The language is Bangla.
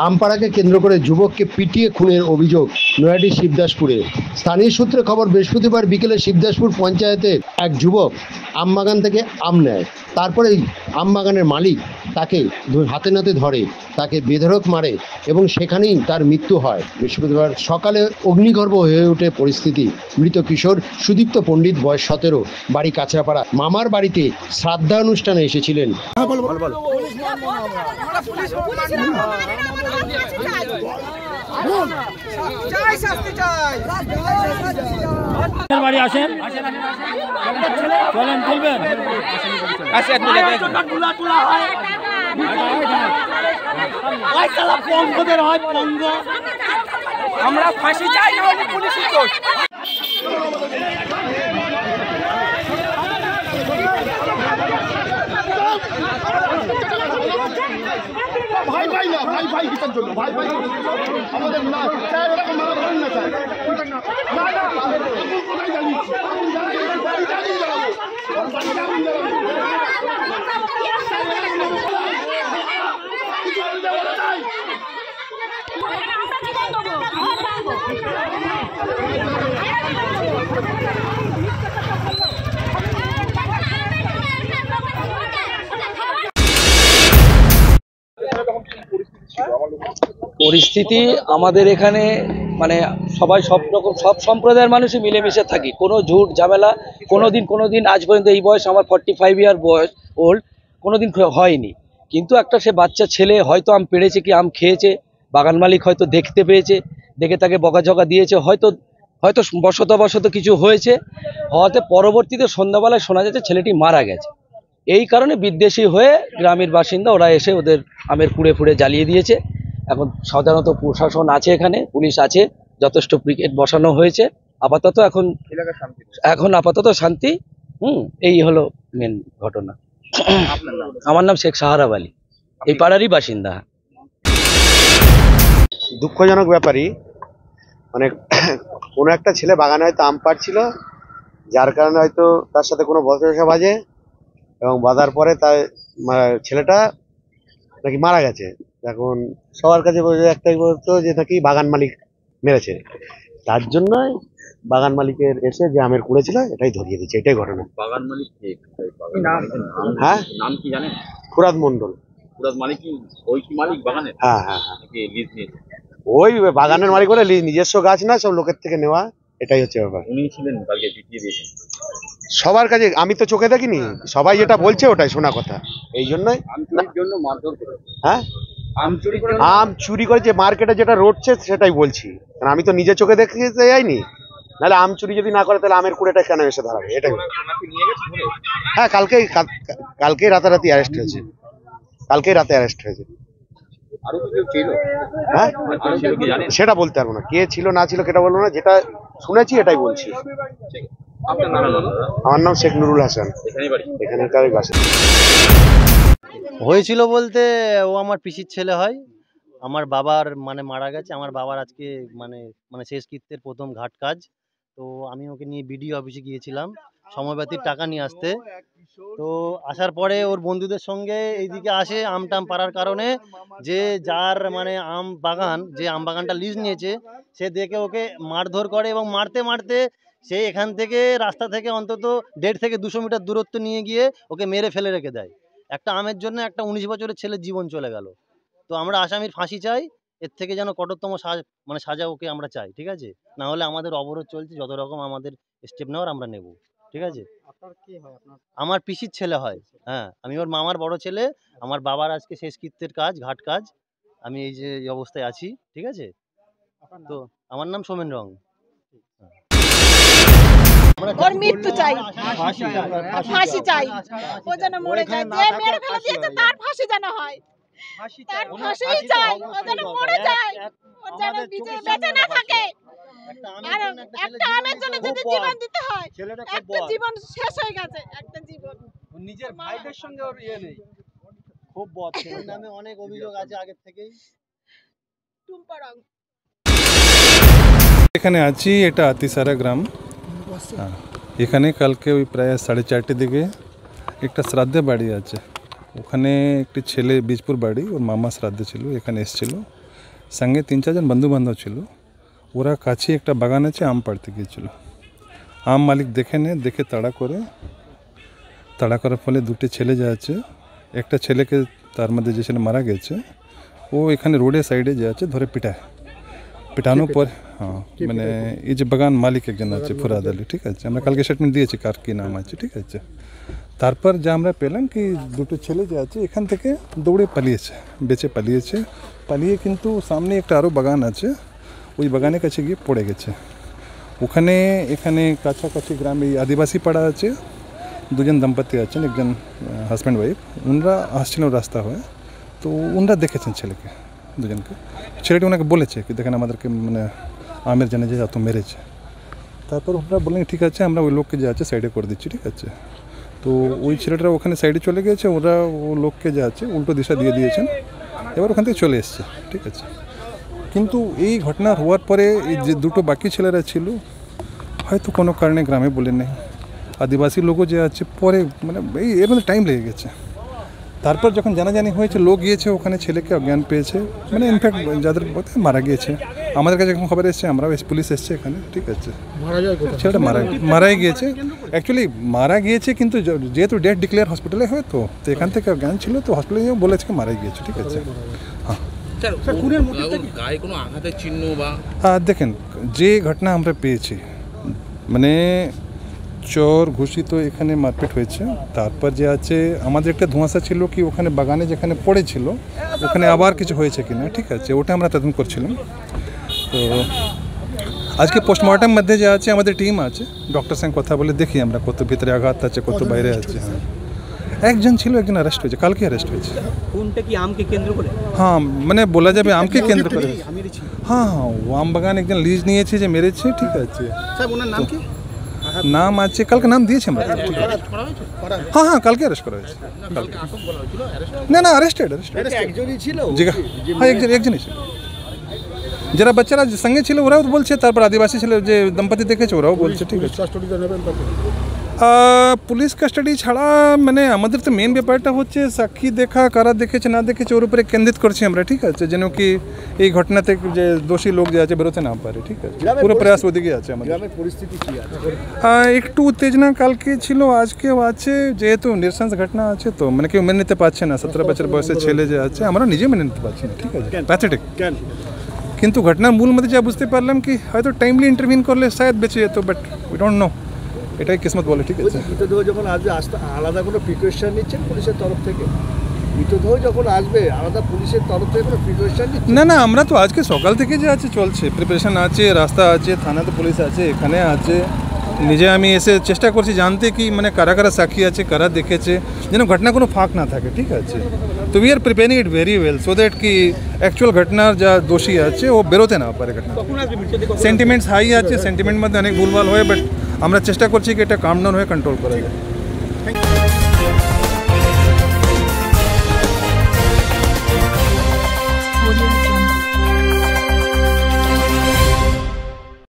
আমপাড়াকে কেন্দ্র করে যুবককে পিটিয়ে খুনের অভিযোগ নয়াডির শিবদাসপুরে। স্থানীয় সূত্রে খবর, বৃহস্পতিবার বিকেলে শিবদাসপুর পঞ্চায়েতের এক যুবক আমবাগান থেকে আম নেয়। তারপরে আমবাগানের মালিক তাকে হাতে নাতে ধরে, তাকে বেধড়ক মারে এবং সেখানেই তার মৃত্যু হয়। বৃহস্পতিবার সকালে অগ্নিগর্ভ হয়ে ওঠে পরিস্থিতি। মৃত কিশোর সুদীপ্ত পণ্ডিত, বয়স 17, বাড়ি কাঁচরাপাড়া। মামার বাড়িতে শ্রাদ্ধা অনুষ্ঠানে এসেছিলেন। বাড়ি আসেন, চলেন, চলবেন। আমরা ফাঁসি চাই না হলে পুলিশের দোষ। ভাই ভাই না, ভাই ভাই কিসের জন্য? ভাই ভাই আমাদের না চাই, এরকম মারা ভাই না চাই। না না কোথায় জানি পরিস্থিতি আমাদের এখানে মানে সবাই সব রকম সব সম্প্রদায়ের মানুষই মিলেমিশে থাকি, কোনো ঝুট ঝামেলা কোনোদিন আজ পর্যন্ত, এই বয়স আমার 45 ইয়ার বয়স ওল্ড, কোনোদিন হয়নি। কিন্তু একটা সে বাচ্চা ছেলে হয়তো আম পেড়েছে কি আম খেয়েছে, বাগান মালিক হয়তো দেখতে পেয়েছে, দেখে তাকে বকাঝকা দিয়েছে, হয়তো বশত কিছু হয়েছে, হওয়াতে পরবর্তীতে সন্ধ্যাবেলায় শোনা যাচ্ছে ছেলেটি মারা গেছে। এই কারণে বিদ্বেষী হয়ে গ্রামের বাসিন্দা ওরা এসে ওদের আমের কুড়ে ফুড়ে জ্বালিয়ে দিয়েছে। এখন সাধারণত প্রশাসন আছে, এখানে পুলিশ আছে, যথেষ্ট ব্রিগেড বসানো হয়েছে। এখন আপাতত শান্তি। এই হলো মেন ঘটনা। আমার নাম শেখ সাহারাব আলী, এই পাড়ারই বাসিন্দা। দুঃখজনক ব্যাপারই, মানে কোনো একটা ছেলে বাগানে হয়তো আম পাড়ছিল, যার কারণে হয়তো তার সাথে কোনো বচসা বাজে এবং বাঁধার পরে তার ছেলেটা নাকি মারা গেছে। এখন সবার কাছে একটাই বলতো যে নাকি বাগান মালিক মেরেছে, তার জন্যই বাগান মালিকের এসে যে আমের কুড়ে ছিল এটাই ধরিয়ে দিচ্ছে। এটাই ঘটনা। বাগান মালিক হ্যাঁ, নাম কি জানেন? ফুরাদ মন্ডল। ফুরাদ মালিক কি ওই কি মালিক বাগানের? হ্যাঁ হ্যাঁ হ্যাঁ, লিজ নিয়েছে। ওই বাগানের মালিক বলে নিজস্ব গাছ না, সব লোকের থেকে নেওয়া, এটাই হচ্ছে ব্যাপার। উনি ছিলেন কালকে পিটিয়ে দিয়েছেন সবার কাছে, আমি তো চোখে দেখিনি, সবাই যেটা বলছে ওটাই শোনা কথা। এই জন্যই জন্য মারধর করে। হ্যাঁ, আম চুরি করে যে মার্কেটে যেটা রটছে সেটাই বলছি, কারণ আমি তো নিজে চোখে দেখতে যাইনি। নাহলে আম চুরি যদি না করে তাহলে আমের কুড়েটা কেন এসে ধরাবে? এটাই। হ্যাঁ, কালকেই রাতারাতি অ্যারেস্ট হয়েছে, কালকেই রাতে অ্যারেস্ট হয়েছে। হ্যাঁ, সেটা বলতে পারবো না, কে ছিল না ছিল কেটা বলবো না, যেটা শুনেছি এটাই বলছি। আমার নাম শেখ নুরুল হাসান, এখানকার বাসিন্দা। হয়েছিল বলতে, ও আমার পিসির ছেলে হয়। আমার বাবার মারা গেছে। আমার বাবার আজকে শেষকৃত্যের প্রথম ঘাট কাজ। তো আমি ওকে নিয়ে বিডিও অফিসে গিয়েছিলাম সময়ব্যতীত টাকা নিয়ে আসতে। তো আসার পরে ওর বন্ধুদের সঙ্গে এইদিকে আসে আমটাম পাড়ার কারণে, যে যার আম বাগান, যে আম বাগানটা লিজ নিয়েছে, সে দেখে ওকে মারধর করে এবং মারতে মারতে সে এখান থেকে রাস্তা থেকে অন্তত 1.5 থেকে 200 মিটার দূরত্ব নিয়ে গিয়ে ওকে মেরে ফেলে রেখে দেয়। একটা আমের জন্য একটা 19 বছরের ছেলের জীবন চলে গেল। তো আমরা আসামির ফাঁসি চাই, এর থেকে যেন কঠোরতম সাজা ওকে আমরা চাই, ঠিক আছে? না হলে আমাদের অবরোধ চলছে, যত রকম আমাদের স্টেপ নেওয়ার আমরা নেব, ঠিক আছে? আমার পিসির ছেলে হয়। হ্যাঁ, আমি ওর মামার বড় ছেলে। আমার বাবার আজকে শেষকৃত্যের কাজ, ঘাট কাজ। আমি এই যে অবস্থায় আছি, ঠিক আছে? তো আমার নাম সোমেন রং। ওর মৃত্যু চাই, ফাঁসি চাই, ও যেন মরে যায়। যে মেরে ফেলে দিয়েছে তার ফাঁসি যেন হয়, তার ফাঁসি চাই, ও যেন মরে যায়, ও যেন বেঁচে না থাকে। আর একটা আমের জন্য যদি জীবন দিতে হয়, একটা জীবন শেষ হয়ে গেছে, একটা জীবন। নিজের ভাইদের সঙ্গে ওর নেই, খুব বদ ছেলে, নামে অনেক অভিযোগ আছে আগের থেকেই। টুম্পা রং। এখানে আছি, এটা আতিসারা গ্রাম। এখানে কালকে ওই প্রায় 4:30 দিকে একটা শ্রাদ্ধে বাড়ি আছে, ওখানে একটি ছেলে বীজপুর বাড়ি, ওর মামা শ্রাদ্ধে ছিল, এখানে এসেছিল। সঙ্গে 3-4 জন বন্ধু বান্ধব ছিল, ওরা কাছে একটা বাগান আছে আম পাড়তে গিয়েছিল। আম মালিক দেখে তাড়া করার ফলে দুটো ছেলে যা আছে, একটা ছেলেকে তার মধ্যে যে ছেলে মারা গেছে ও এখানে রোডের সাইডে যে আছে ধরে পিটানোর পর হ্যাঁ মানে এই যে বাগান মালিক একজন আছে ফুরাদ আলী, ঠিক আছে, আমরা কালকে স্টেটমেন্ট দিয়েছি কার কী নাম আছে, ঠিক আছে। তারপর যা আমরা পেলাম কি দুটো ছেলে যে আছে এখান থেকে দৌড়ে পালিয়ে কিন্তু সামনে একটা আরও বাগান আছে, ওই বাগানের কাছে গিয়ে পড়ে গেছে। এখানে কাছাকাছি গ্রামে আদিবাসী পাড়া আছে, দুজন দম্পতি আছেন, একজন হাজব্যান্ড ওয়াইফ, ওনারা আসছিলেন রাস্তা হয়ে, তো ওনারা দেখেছেন ছেলেকে, দুজনকে। ছেলেটি ওনাকে বলেছে কি দেখেন আমাদেরকে মানে আমের জানে যে এত মেরেছে। তারপর ওনারা বললেন ঠিক আছে আমরা ওই লোককে যে আছে সাইডে করে দিচ্ছি, ঠিক আছে। তো ওই ছেলেটা ওখানে সাইডে চলে গেছে, ওরা ও লোককে যে আছে উল্টো দিশা দিয়ে দিয়েছেন, এবার ওখান থেকে চলে এসছে, ঠিক আছে। কিন্তু এই ঘটনা হওয়ার পরে এই যে দুটো বাকি ছেলেরা ছিল হয়তো কোনো কারণে গ্রামে বলে নেই, আদিবাসী লোকও যে আছে পরে মানে এর মধ্যে টাইম লেগে গেছে। তারপর যখন জানাজানি হয়েছে লোক গিয়েছে ওখানে, ছেলেকে অজ্ঞান পেয়েছে, মানে ইনফ্যাক্ট যাদের মারা গিয়েছে, আমাদের কাছে যখন খবর এসছে আমরাও পুলিশ এসছে এখানে, ঠিক আছে। ছেলেটা মারাই গিয়েছে, অ্যাকচুয়ালি মারা গিয়েছে কিন্তু যেহেতু ডেথ ডিক্লেয়ার হসপিটালে হয় তো এখান থেকে অজ্ঞান ছিল, তো হসপিটালে বলেছে কি মারাই গিয়েছে, ঠিক আছে। হ্যাঁ দেখেন যে ঘটনা আমরা পেয়েছি মানে চোর ঘুষি তো এখানে মারপিট হয়েছে, তারপর যে আছে আমাদের একটা ধোঁয়াশা ছিল কি ওখানে বাগানে যেখানে পড়েছিল ওখানে আবার কিছু হয়েছে কিনা, ঠিক আছে, ওটা আমরা তদন্ত করছিলাম। তো আজকে পোস্টমর্টম মধ্যে যে আছে আমাদের টিম আছে, ডক্টর সঙ্গে কথা বলে দেখি আমরা কত ভিতরে আঘাত আছে কত বাইরে আছে। একজন ছিল, একজন অ্যারেস্ট হয়েছে, কালকে অ্যারেস্ট হয়েছে। কোনটা কি আমকে কেন্দ্র করে? হ্যাঁ মানে বলা যাবে আমকে কেন্দ্র করে, হ্যাঁ ও আম বাগান একজন লিজ নিয়েছে যে মেরেছে, ঠিক আছে। নাম আছে কালকে নাম দিয়েছি আমরা, হ্যাঁ কালকে অ্যারেস্ট করা হয়েছে। না অ্যারেস্টেড হ্যাঁ একজনই ছিল, যারা বাচ্চারা সঙ্গে ছিল ওরাও বলছে, তারপর আদিবাসী ছিল যে দম্পতি দেখেছে ওরাও বলছে, ঠিক আছে। পুলিশ কাস্টাডি ছাড়া মানে আমাদের তো মেন ব্যাপারটা হচ্ছে সাক্ষী দেখা, কারা দেখেছে না দেখেছে ওর উপরে কেন্দ্রিত করছি আমরা, ঠিক আছে, যেন কি এই ঘটনাতে যে দোষী লোক যে আছে বেরোতে না পারে, ঠিক আছে। পুরো প্রয়াস ওদিকে আছে আমাদের। পরিস্থিতি কি আছে? একটু উত্তেজনা কালকে ছিল, আজকেও আছে, যেহেতু নিরসন্স ঘটনা আছে তো মানে কেউ মেনে নিতে পারছে না, 17 বছর বয়সের ছেলে যে আছে আমরা নিজে মেনে নিতে পারছি না, ঠিক আছে, প্যাথেটিক। কিন্তু ঘটনার মূল মধ্যে যা বুঝতে পারলাম কি হয়তো টাইমলি ইন্টারভিউ করলে শায়দ বেঁচে যেত, বাট উই ডোন্ট নো, এটাই কিসমত বলে, ঠিক আছে। মৃতদেহ যখন আসবে আলাদা কোনো প্রিকশন নিচ্ছেন পুলিশের তরফ থেকে? মৃতদেহ যখন আসবে আলাদা পুলিশের তরফ থেকে কোনো প্রিকশন নিচ্ছেন? না আমরা তো আজকে সকাল থেকে যে আছে চলছে, প্রিপারেশন আছে, রাস্তা আছে, থানাতে পুলিশ আছে, এখানে আছে, নিজে আমি এসে চেষ্টা করছি জানতে কি মানে কারা কারা সাক্ষী আছে, কারা দেখেছে, যেন ঘটনা কোনো ফাঁক না থাকে, ঠিক আছে। তো we are preparing it very well so that কি অ্যাকচুয়াল ঘটনার যা দোষী আছে ও বেরোতে না পারে ঘটনা। সেন্টিমেন্টস হাই আছে, সেন্টিমেন্ট মধ্যে অনেক ভুলভাল হয়, বাট আমরা চেষ্টা করছি কি এটা কাম ডাউন হয়ে কন্ট্রোল করা যায়।